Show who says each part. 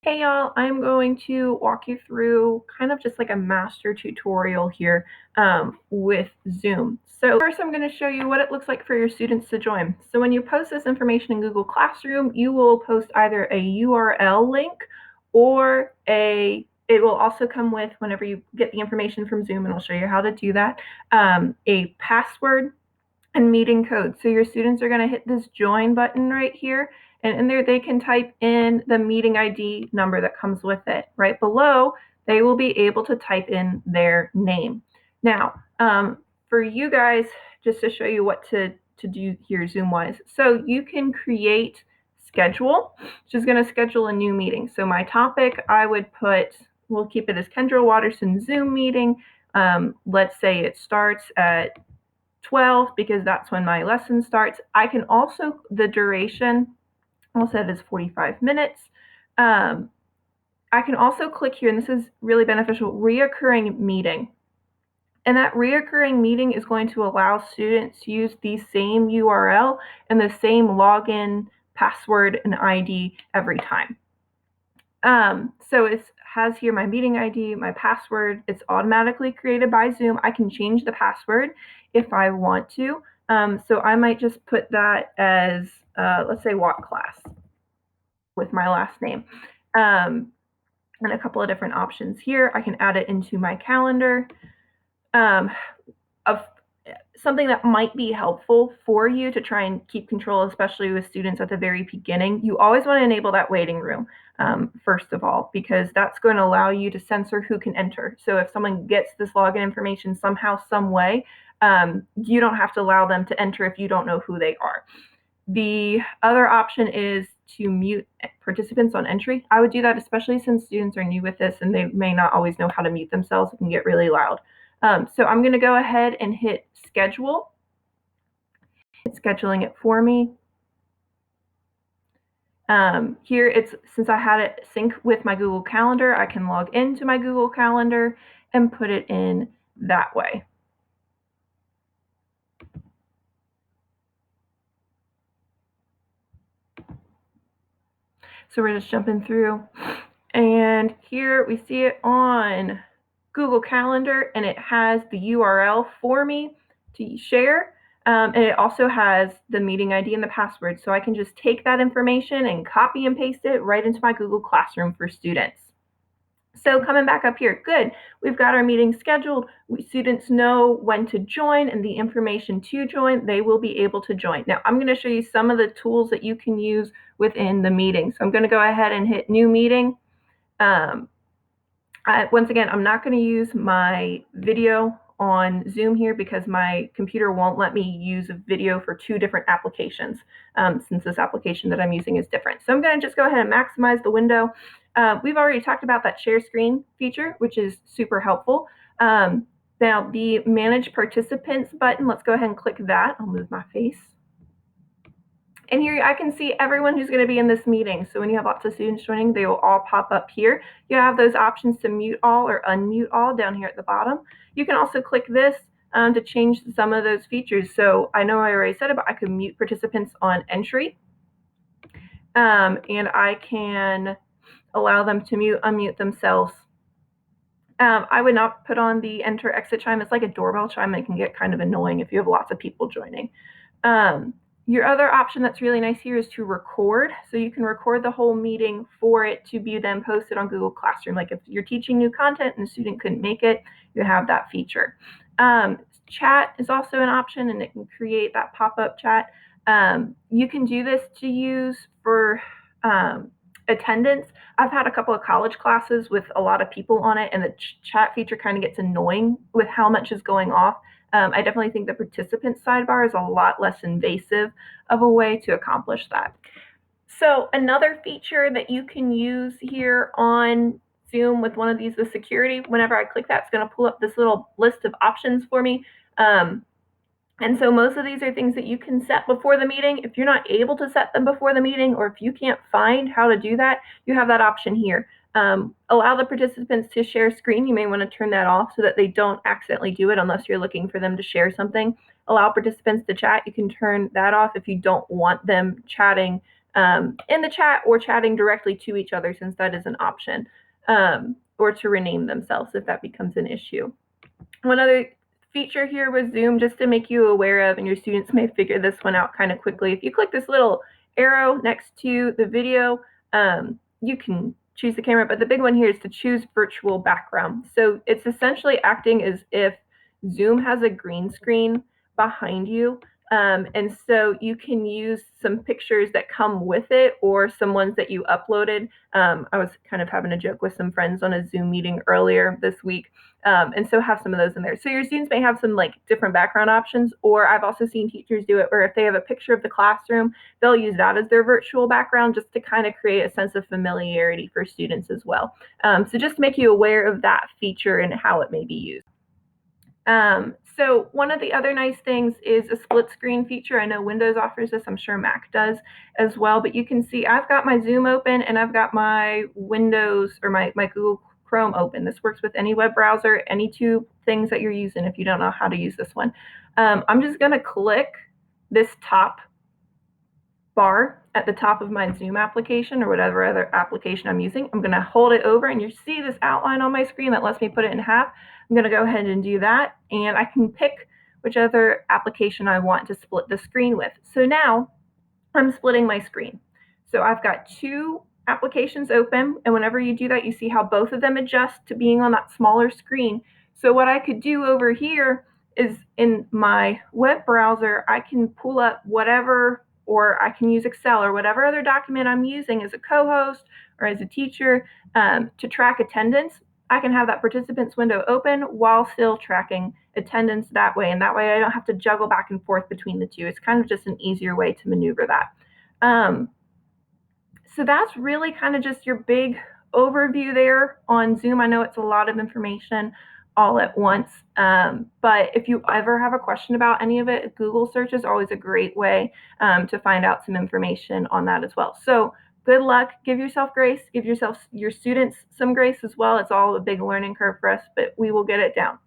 Speaker 1: Hey y'all, I'm going to walk you through kind of just like a master tutorial here with Zoom. So first I'm going to show you what it looks like for your students to join. So when you post this information in Google Classroom, you will post either a URL link or it will also come with, whenever you get the information from Zoom, and I'll show you how to do that, a password and meeting code. So your students are going to hit this join button right here, and in there they can type in the meeting ID number that comes with it. Right below, they will be able to type in their name. Now, for you guys, just to show you what to do here Zoom-wise. So you can create schedule, which is going to schedule a new meeting. So my topic, I would put, we'll keep it as Kendra Watterson Zoom meeting. Let's say it starts at 12 because that's when my lesson starts. I can also, the duration, I'll set it as 45 minutes. I can also click here, and this is really beneficial, reoccurring meeting. And that reoccurring meeting is going to allow students to use the same URL and the same login, password, and ID every time. So it has here my meeting ID, my password. It's automatically created by Zoom. I can change the password if I want to. So I might just put that as, let's say, Watt class with my last name. And a couple of different options here. I can add it into my calendar. Of something that might be helpful for you to try and keep control, especially with students at the very beginning, you always want to enable that waiting room, first of all, because that's going to allow you to censor who can enter. So if someone gets this login information somehow, some way, you don't have to allow them to enter if you don't know who they are. The other option is to mute participants on entry. I would do that, especially since students are new with this and they may not always know how to mute themselves. It can get really loud. So I'm going to go ahead and hit schedule. It's scheduling it for me. Here, since I had it sync with my Google Calendar, I can log into my Google Calendar and put it in that way. So we're just jumping through, and here we see it on Google Calendar, and it has the URL for me to share, and it also has the meeting ID and the password. So I can just take that information and copy and paste it right into my Google Classroom for students. So coming back up here, good. We've got our meeting scheduled. Students know when to join and the information to join. They will be able to join. Now, I'm going to show you some of the tools that you can use within the meeting. So I'm going to go ahead and hit new meeting. Once again, I'm not going to use my video on Zoom here because my computer won't let me use a video for two different applications, since this application that I'm using is different. So I'm going to just go ahead and maximize the window. We've already talked about that share screen feature, which is super helpful. Now the manage participants button, let's go ahead and click that. I'll move my face. And here I can see everyone who's going to be in this meeting. So when you have lots of students joining, they will all pop up here. You have those options to mute all or unmute all down here at the bottom. You can also click this to change some of those features. So I know I already said it, but I could mute participants on entry. And I can allow them to mute, unmute themselves. I would not put on the enter exit chime. It's like a doorbell chime. It can get kind of annoying if you have lots of people joining. Your other option that's really nice here is to record. So you can record the whole meeting for it to be then posted on Google Classroom. Like if you're teaching new content and a student couldn't make it, you have that feature. Chat is also an option, and it can create that pop-up chat. You can do this to use for attendance. I've had a couple of college classes with a lot of people on it, and the chat feature kind of gets annoying with how much is going off. I definitely think the participant sidebar is a lot less invasive of a way to accomplish that. So another feature that you can use here on Zoom with one of these with security, whenever I click that, it's going to pull up this little list of options for me. And so most of these are things that you can set before the meeting. If you're not able to set them before the meeting, or if you can't find how to do that, you have that option here. Allow the participants to share screen. You may want to turn that off so that they don't accidentally do it unless you're looking for them to share something. Allow participants to chat. You can turn that off if you don't want them chatting in the chat or chatting directly to each other, since that is an option, or to rename themselves if that becomes an issue. One other feature here with Zoom, just to make you aware of, and your students may figure this one out kind of quickly, if you click this little arrow next to the video, you can choose the camera, but the big one here is to choose virtual background. So it's essentially acting as if Zoom has a green screen behind you. And so you can use some pictures that come with it or some ones that you uploaded. I was kind of having a joke with some friends on a Zoom meeting earlier this week. And so have some of those in there. So your students may have some like different background options, or I've also seen teachers do it where if they have a picture of the classroom, they'll use that as their virtual background just to kind of create a sense of familiarity for students as well. So just to make you aware of that feature and how it may be used. So one of the other nice things is a split screen feature. I know Windows offers this, I'm sure Mac does as well, but you can see I've got my Zoom open and I've got my Windows or my Google Chrome open. This works with any web browser, any two things that you're using if you don't know how to use this one. I'm just gonna click this top bar at the top of my Zoom application or whatever other application I'm using. I'm gonna hold it over and you see this outline on my screen that lets me put it in half. I'm gonna go ahead and do that, and I can pick which other application I want to split the screen with. So now I'm splitting my screen. So I've got two applications open, and whenever you do that, you see how both of them adjust to being on that smaller screen. So what I could do over here is in my web browser, I can pull up whatever, or I can use Excel or whatever other document I'm using as a co-host or as a teacher to track attendance. I can have that participants window open while still tracking attendance that way. And that way I don't have to juggle back and forth between the two. It's kind of just an easier way to maneuver that. So that's really kind of just your big overview there on Zoom. I know it's a lot of information all at once, but if you ever have a question about any of it, Google search is always a great way to find out some information on that as well. So good luck, give yourself grace, give your students some grace as well. It's all a big learning curve for us, but we will get it down.